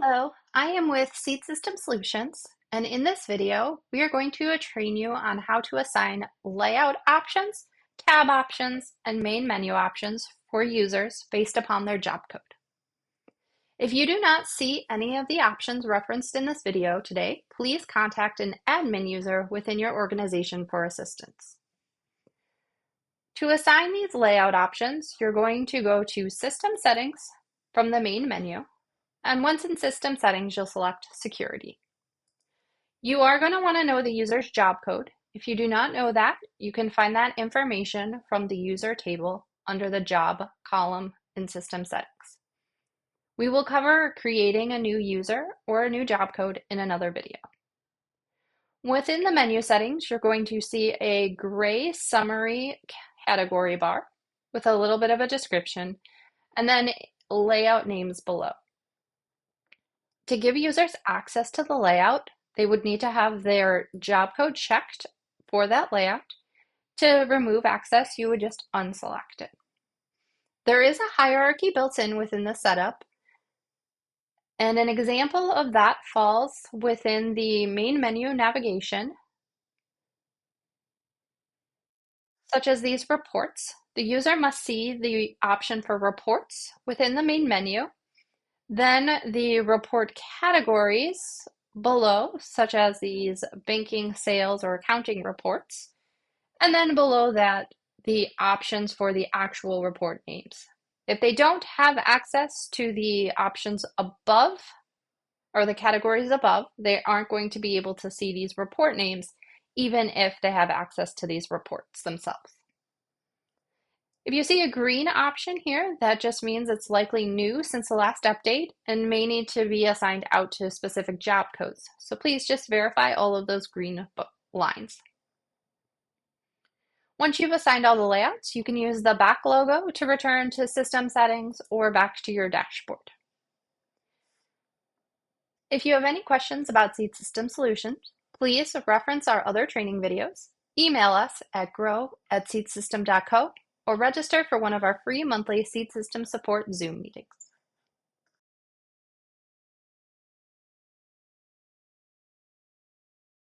Hello, I am with Seed System Solutions, and in this video, we are going to train you on how to assign layout options, tab options, and main menu options for users based upon their job code. If you do not see any of the options referenced in this video today, please contact an admin user within your organization for assistance. To assign these layout options, you're going to go to System Settings from the main menu. And once in System Settings, you'll select Security. You are going to want to know the user's job code. If you do not know that, you can find that information from the user table under the Job column in System Settings. We will cover creating a new user or a new job code in another video. Within the menu settings, you're going to see a gray summary category bar with a little bit of a description and then layout names below. To give users access to the layout, they would need to have their job code checked for that layout. To remove access, you would just unselect it. There is a hierarchy built in within the setup, and an example of that falls within the main menu navigation, such as these reports. The user must see the option for reports within the main menu. Then the report categories below, such as these banking, sales, or accounting reports. And then below that, the options for the actual report names. If they don't have access to the options above, or the categories above, they aren't going to be able to see these report names, even if they have access to these reports themselves. If you see a green option here, that just means it's likely new since the last update and may need to be assigned out to specific job codes. So please just verify all of those green lines. Once you've assigned all the layouts, you can use the back logo to return to system settings or back to your dashboard. If you have any questions about Seed System Solutions, please reference our other training videos, email us at grow@seedsystem.co, or register for one of our free monthly Seed System Support Zoom meetings.